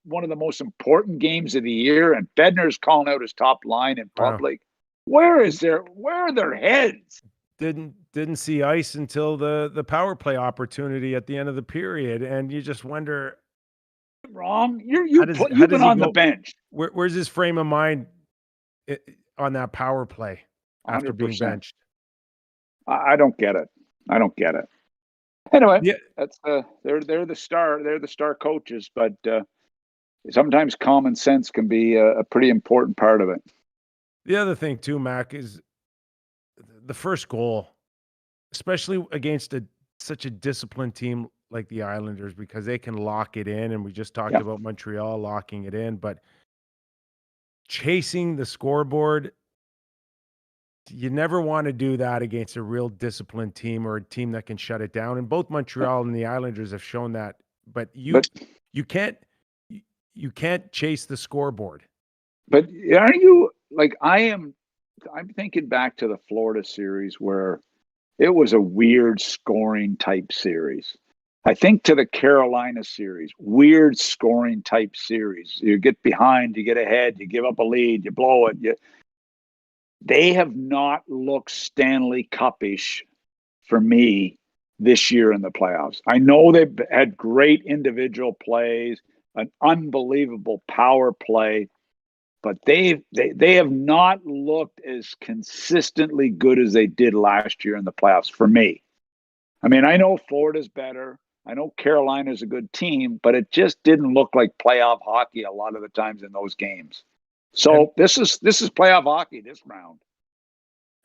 one of the most important games of the year, and Bednar's calling out his top line in public. Wow. Where are their heads? Didn't see ice until the power play opportunity at the end of the period, and you just wonder, wrong. You've been on the bench. Where's his frame of mind on that power play after 100%. Being benched? I don't get it. Anyway, that's they're the star. They're the star coaches, but sometimes common sense can be a pretty important part of it. The other thing too, Mac, is the first goal, especially against such a disciplined team like the Islanders, because they can lock it in, and we just talked about Montreal locking it in, but chasing the scoreboard, you never want to do that against a real disciplined team or a team that can shut it down. And both Montreal and the Islanders have shown that, but you can't chase the scoreboard. But are you like, I'm thinking back to the Florida series where it was a weird scoring type series. I think to the Carolina series, weird scoring type series. You get behind, you get ahead, you give up a lead, you blow it. They have not looked Stanley Cup-ish for me this year in the playoffs. I know they've had great individual plays, an unbelievable power play, but they have not looked as consistently good as they did last year in the playoffs for me. I mean, I know Florida's better. I know Carolina's a good team, but it just didn't look like playoff hockey a lot of the times in those games. So this is playoff hockey this round.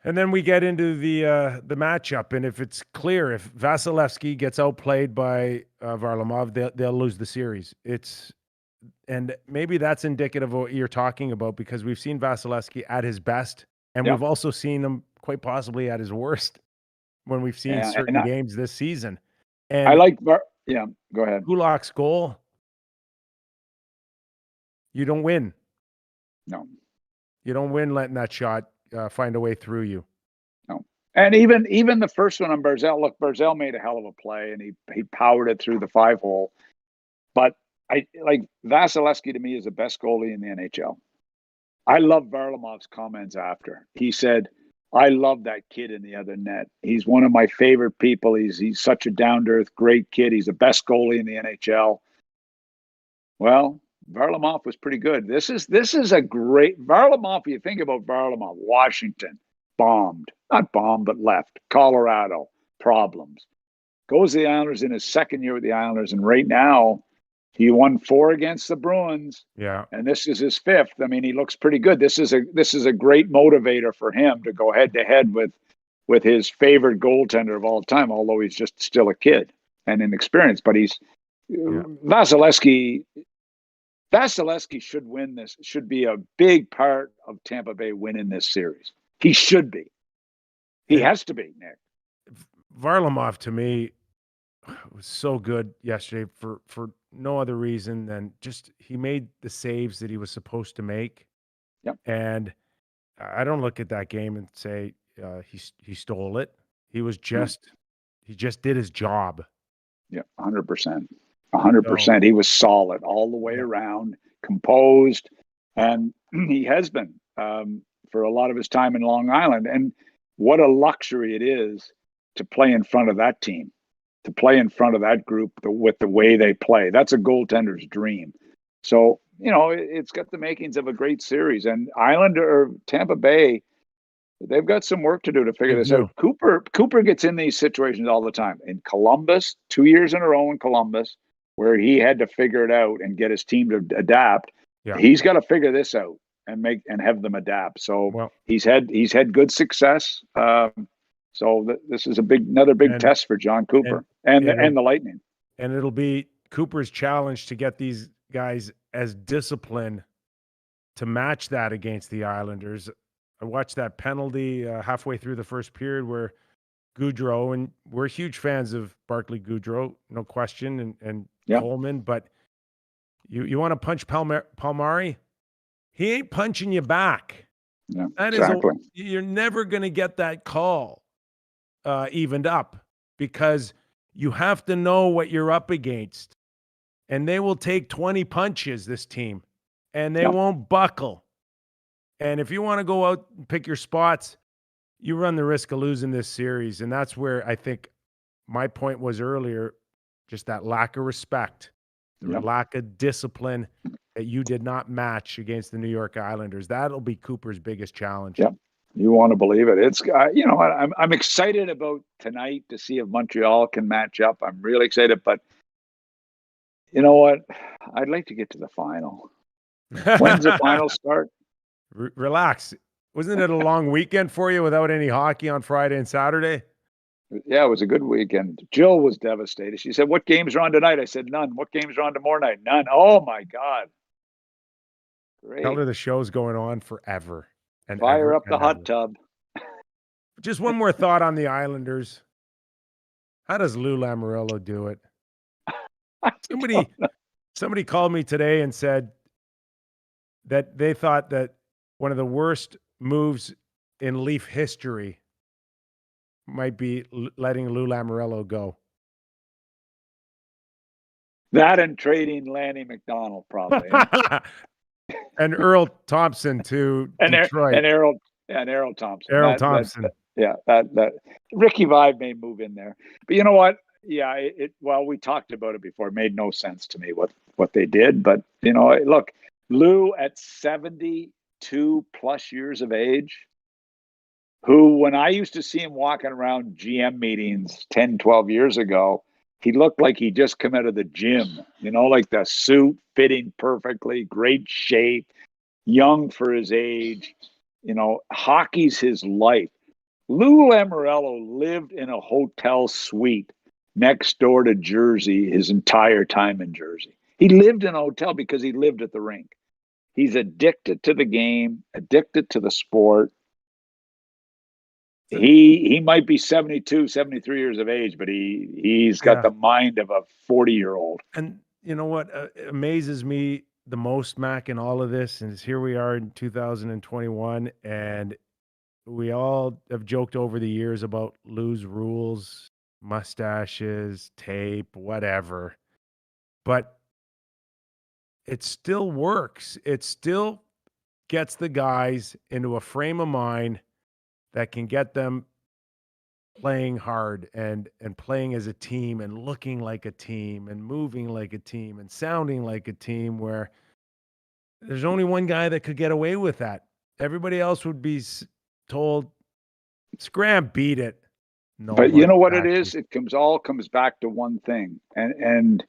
And then we get into the matchup, and if it's clear, if Vasilevsky gets outplayed by Varlamov, they'll lose the series. And maybe that's indicative of what you're talking about, because we've seen Vasilevsky at his best, and we've also seen him quite possibly at his worst when we've seen certain games this season. And I like, go ahead. Kulak's goal, you don't win. No. You don't win letting that shot find a way through you. No. And even the first one on Barzal, look, Barzal made a hell of a play, and he powered it through the 5-hole. But I like Vasilevsky, to me, is the best goalie in the NHL. I love Varlamov's comments after. He said, I love that kid in the other net. He's one of my favorite people. He's such a down-to-earth, great kid. He's the best goalie in the NHL. Well, Varlamov was pretty good. This is a great Varlamov. You think about Varlamov, Washington, not bombed, but left. Colorado, problems. Goes to the Islanders in his second year with the Islanders, and right now he won 4 against the Bruins. Yeah. And this is his 5th. I mean, he looks pretty good. This is a great motivator for him to go head to head with his favorite goaltender of all time, although he's just still a kid and inexperienced. But Vasilevsky should win this. Should be a big part of Tampa Bay winning this series. He should be. He has to be, Nick. Varlamov, to me, was so good yesterday for no other reason than just he made the saves that he was supposed to make. Yep. And I don't look at that game and say he stole it. He was just he just did his job. Yeah, 100%. 100%. He was solid all the way around, composed, and he has been for a lot of his time in Long Island. And what a luxury it is to play in front of that team, to play in front of that group with the way they play. That's a goaltender's dream. So, it's got the makings of a great series. And Tampa Bay, they've got some work to do to figure this out. Cooper gets in these situations all the time. In Columbus, 2 years in a row in Columbus, where he had to figure it out and get his team to adapt. Yeah. He's got to figure this out and have them adapt. So he's had good success. So this is another big test for John Cooper and the Lightning. And it'll be Cooper's challenge to get these guys as disciplined to match that against the Islanders. I watched that penalty halfway through the first period where Gaudreau, and we're huge fans of Barclay Goodrow, no question, and Coleman, but you want to punch Palmieri? He ain't punching you back. Yeah, exactly. You're never going to get that call evened up because you have to know what you're up against. And they will take 20 punches, this team, and they won't buckle. And if you want to go out and pick your spots, you run the risk of losing this series. And that's where I think my point was earlier, just that lack of respect, the lack of discipline that you did not match against the New York Islanders. That'll be Cooper's biggest challenge. Yep. You want to believe it. It's, I'm excited about tonight to see if Montreal can match up. I'm really excited, but you know what? I'd like to get to the final. When's the final start? Relax. Wasn't it a long weekend for you without any hockey on Friday and Saturday? Yeah, it was a good weekend. Jill was devastated. She said, "What games are on tonight?" I said, "None." "What games are on tomorrow night?" "None." "Oh my God." Great. Tell her the show's going on forever. And fire up the hot tub. Just one more thought on the Islanders. How does Lou Lamoriello do it? Somebody called me today and said that they thought that one of the worst moves in Leaf history might be letting Lou Lamoriello go. That and trading Lanny McDonald, probably. And Earl Thompson to Detroit. And Errol Thompson. Errol Thompson. That Ricky Vibe may move in there. But you know what? Yeah, we talked about it before. It made no sense to me what they did. But, look, Lou at 72 plus years of age, who, when I used to see him walking around GM meetings 10, 12 years ago, he looked like he just come out of the gym, like the suit fitting perfectly, great shape, young for his age. Hockey's his life. Lou Lamoriello lived in a hotel suite next door to Jersey his entire time in Jersey. He lived in a hotel because he lived at the rink. He's addicted to the game, addicted to the sport. He might be 72, 73 years of age, but he's got the mind of a 40-year-old. And you know what amazes me the most, Mac, in all of this is here we are in 2021, and we all have joked over the years about Lou's rules, mustaches, tape, whatever. But it still works. It still gets the guys into a frame of mind that can get them playing hard and playing as a team and looking like a team and moving like a team and sounding like a team, where there's only one guy that could get away with that. Everybody else would be told, scram, beat it. No, but you know what it is? It comes back to one thing. And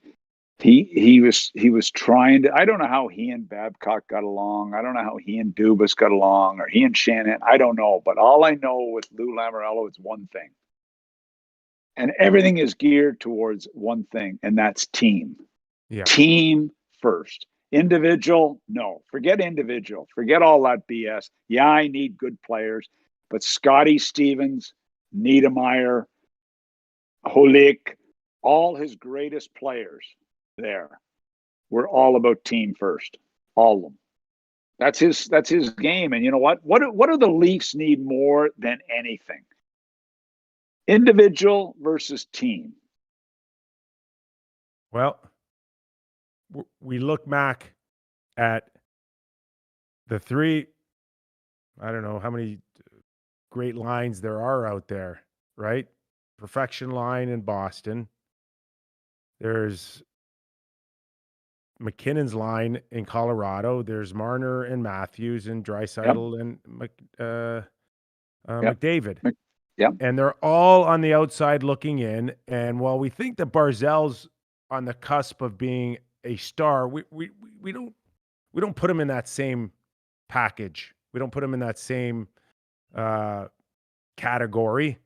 he was trying to, I don't know how he and Babcock got along. I don't know how he and Dubas got along, or he and Shanahan. I don't know. But all I know with Lou Lamoriello is one thing. And everything is geared towards one thing, and that's team. Yeah. Team first. Individual, no. Forget individual. Forget all that BS. Yeah, I need good players. But Scotty Stevens, Niedermeyer, Holik, all his greatest players there were all about team first. All of them. That's his game. And you know what? What do the Leafs need more than anything? Individual versus team. Well, we look back at the three, I don't know how many great lines there are out there, right? Perfection line in Boston. There's McKinnon's line in Colorado. There's Marner and Matthews and Draisaitl and McDavid. Yeah. And they're all on the outside looking in. And while we think that Barzell's on the cusp of being a star, we don't put him in that same package. We don't put him in that same category.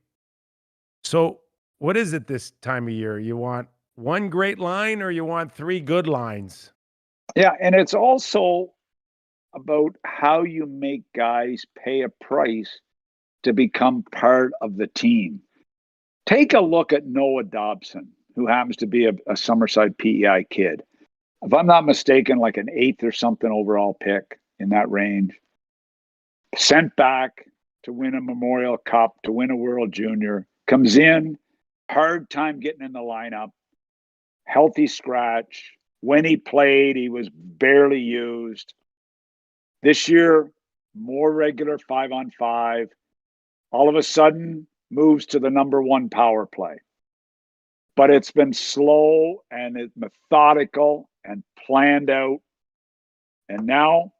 So what is it this time of year? You want one great line or you want three good lines? Yeah, and it's also about how you make guys pay a price to become part of the team. Take a look at Noah Dobson, who happens to be a Summerside PEI kid. If I'm not mistaken, like an 8th or something overall pick in that range. Sent back to win a Memorial Cup, to win a World Junior. Comes in, hard time getting in the lineup, healthy scratch. When he played, he was barely used. This year, more regular 5-on-5. All of a sudden, moves to the number 1 power play. But it's been slow and it's methodical and planned out. And now,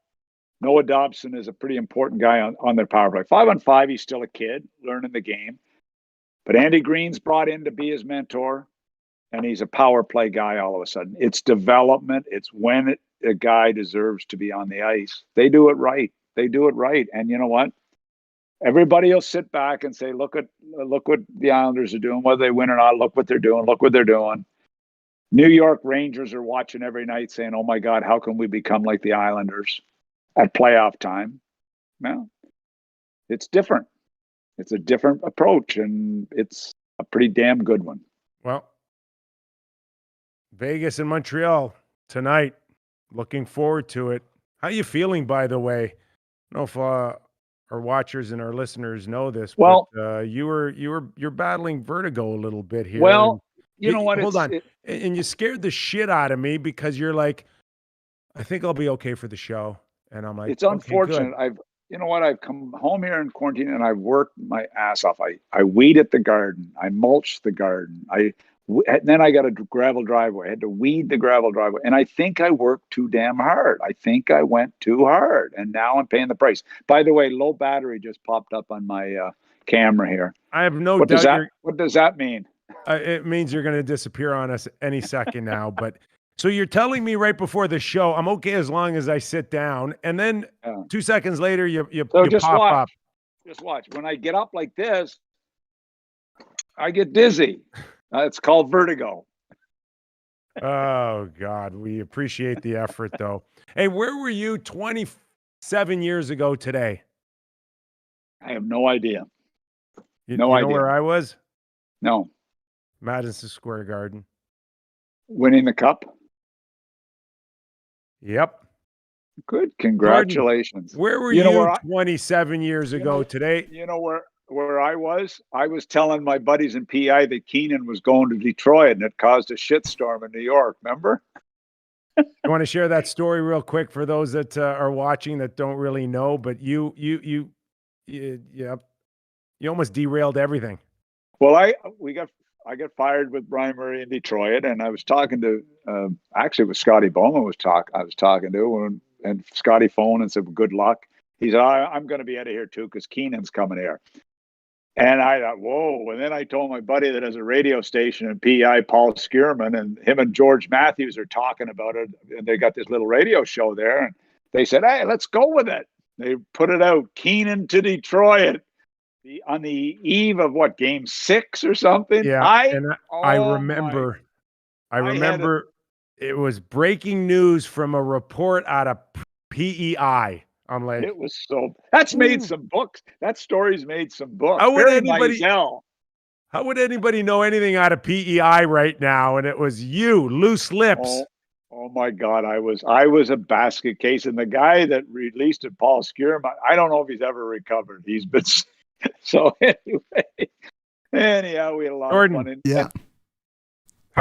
Noah Dobson is a pretty important guy on their power play. 5-on-5, he's still a kid, learning the game. But Andy Green's brought in to be his mentor, and he's a power play guy all of a sudden. It's development. It's when a guy deserves to be on the ice. They do it right. They do it right. And you know what? Everybody will sit back and say, look what the Islanders are doing, whether they win or not. Look what they're doing. Look what they're doing. New York Rangers are watching every night saying, oh, my God, how can we become like the Islanders at playoff time? Well, it's different. It's a different approach, and it's a pretty damn good one. Well, Vegas and Montreal tonight. Looking forward to it. How are you feeling, by the way? I don't know if our watchers and our listeners know this, well, but you're battling vertigo a little bit here. Well, you know what? Hold on. And you scared the shit out of me because you're like, I think I'll be okay for the show. And I'm like, it's unfortunate. Okay, I've come home here in quarantine and I've worked my ass off. I weeded the garden. I mulched the garden. And then I got a gravel driveway. I had to weed the gravel driveway. And I think I worked too damn hard. I think I went too hard. And now I'm paying the price. By the way, low battery just popped up on my camera here. I have no doubt. What does that mean? It means you're going to disappear on us any second now. But so you're telling me right before the show, I'm okay as long as I sit down. And then 2 seconds later, you pop up. Just watch. When I get up like this, I get dizzy. It's called vertigo. Oh, God. We appreciate the effort, though. Hey, where were you 27 years ago today? I have no idea. You know where I was? No. Madison Square Garden. Winning the cup? Yep. Good. Congratulations. Where were you 27 years ago today? You know where I was? I was telling my buddies in PI that Keenan was going to Detroit and it caused a shitstorm in New York. Remember? You want to share that story real quick for those that are watching that don't really know, but you almost derailed everything. Well, I got fired with Brian Murray in Detroit, and I was talking to actually it was Scotty Bowman I was talking to, and Scotty phoned and said, well, good luck. He said, I'm going to be out of here too because Keenan's coming here. And I thought, whoa. And then I told my buddy that has a radio station in PI, Paul Skierman, and him and George Matthews are talking about it. And they got this little radio show there. And they said, hey, let's go with it. They put it out, Keenan to Detroit on the eve of what, game 6 or something? Yeah. I remember it was breaking news from a report out of PEI. I'm like, it was that's made some books. That story's made some books. How would anybody know anything out of PEI right now? And it was you, loose lips. Oh my God. I was a basket case. And the guy that released it, Paul Skierman, I don't know if he's ever recovered. He's been so anyway. Anyhow, we had a lot of fun. Yeah.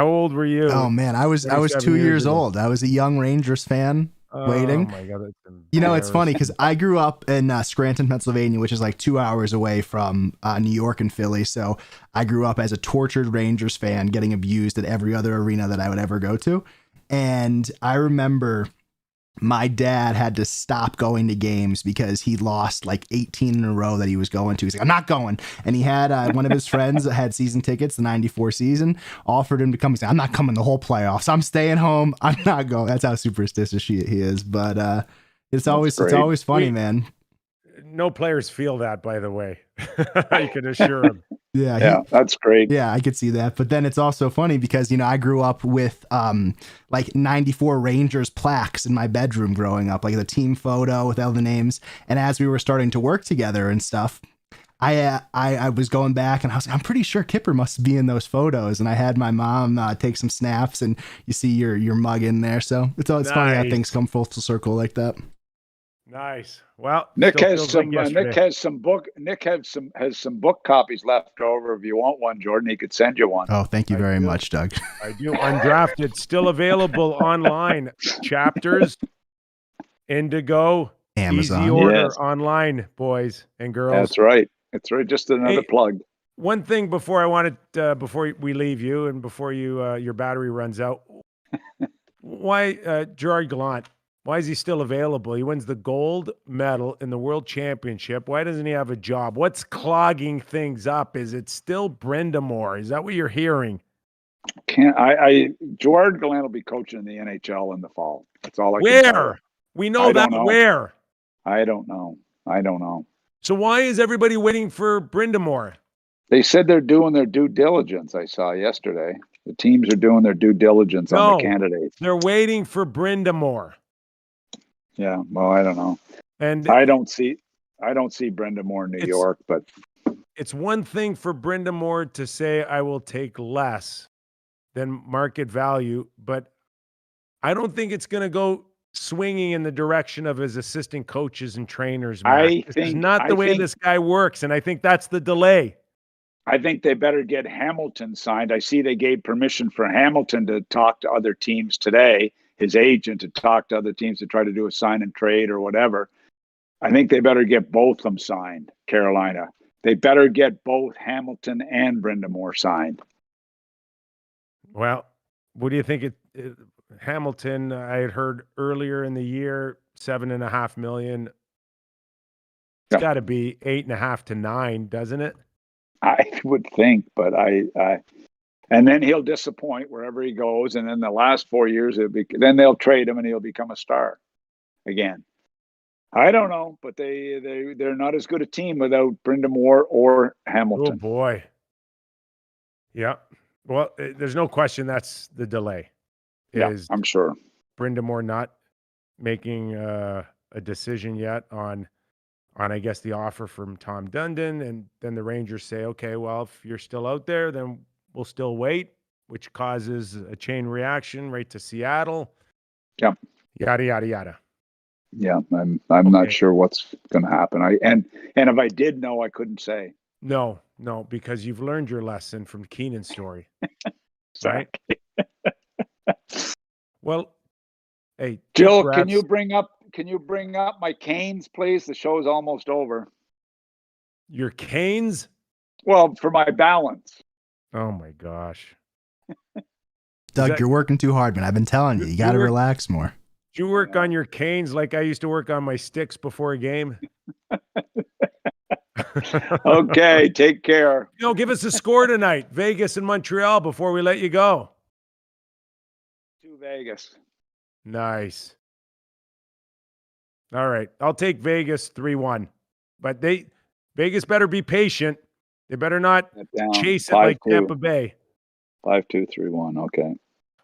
How old were you? Oh man, I was 37 2 years ago. old. I was a young Rangers fan waiting. Oh my God, that's You know, it's funny embarrassing. because I grew up in Scranton, Pennsylvania, which is like 2 hours away from New York and Philly. So I grew up as a tortured Rangers fan, getting abused at every other arena that I would ever go to. And I remember my dad had to stop going to games because he lost like 18 in a row that he was going to. He's like, I'm not going. And he had one of his friends that had season tickets, the 94 season, offered him to come. He said, I'm not coming the whole playoffs. I'm staying home. I'm not going. That's how superstitious he is. But it's always funny, man. No players feel that, by the way. I can assure him. Yeah, that's great. Yeah, I could see that. But then it's also funny because, you know, I grew up with like 94 Rangers plaques in my bedroom growing up, like the team photo with all the names. And as we were starting to work together and stuff, I was going back and I was like, I'm pretty sure Kyper must be in those photos. And I had my mom take some snaps and you see your mug in there. So it's funny how things come full circle like that. Nice. Well, Nick has some book copies left over. If you want one, Jordan, he could send you one. Oh, thank you very much, Doug. I do. Undrafted, still available online. Chapters, Indigo, Amazon. easy order online, boys and girls. That's right. That's right. Just another plug. One thing before I wanted, before we leave you and before you your battery runs out, why Gerard Gallant? Why is he still available? He wins the gold medal in the World Championship. Why doesn't he have a job? What's clogging things up? Is it still Brind'Amour? Is that what you're hearing? Gerard Gallant will be coaching in the NHL in the fall. That's all I can tell you. We know that. Where? I don't know. So why is everybody waiting for Brind'Amour? They said they're doing their due diligence. I saw yesterday. The teams are doing their due diligence on the candidates. They're waiting for Brind'Amour. Yeah, well, I don't know. And I don't see Brind'Amour in New York, but it's one thing for Brind'Amour to say I will take less than market value, but I don't think it's going to go swinging in the direction of his assistant coaches and trainers. This is not the way this guy works, and I think that's the delay. I think they better get Hamilton signed. I see they gave permission for Hamilton to talk to other teams today, his agent to talk to other teams to try to do a sign and trade or whatever. I think they better get both of them signed, Carolina. They better get both Hamilton and Brind'Amour signed. Well, what do you think? Hamilton, I had heard earlier in the year, $7.5 million. It's got to be 8.5 to 9, doesn't it? I would think, but and then he'll disappoint wherever he goes. And then the last 4 years, then they'll trade him and he'll become a star again. I don't know, but they're not as good a team without Brind'Amour or Hamilton. Oh boy. Yeah. Well, there's no question that's the delay. Yeah, I'm sure. Brind'Amour not making a decision yet on I guess the offer from Tom Dundon, and then the Rangers say, okay, well, if you're still out there, then we'll still wait, which causes a chain reaction right to Seattle. Yeah. Yada yada yada. Yeah, I'm not sure what's going to happen. And if I did know, I couldn't say. No, because you've learned your lesson from Keenan's story. Exactly. Right? Well, hey, Jill, can you bring up my Canes, please? The show's almost over. Your Canes? Well, for my balance. Oh my gosh. Doug, you're working too hard, man. I've been telling you, you got to relax more. Do you work on your Canes like I used to work on my sticks before a game? Okay, take care. Give us a score tonight, Vegas and Montreal, before we let you go. 2 Vegas. Nice. All right. I'll take Vegas 3-1. But Vegas better be patient. They better not chase it like Tampa Bay. 5-2, 3-1. Okay.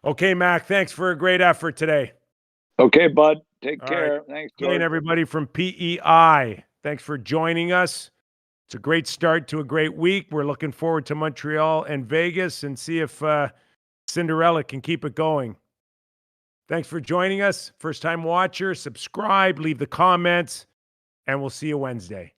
Okay, Mac. Thanks for a great effort today. Okay, bud. Take care. Right. Thanks, Jordan. Everybody from PEI. Thanks for joining us. It's a great start to a great week. We're looking forward to Montreal and Vegas and see if Cinderella can keep it going. Thanks for joining us. First-time watcher, subscribe, leave the comments, and we'll see you Wednesday.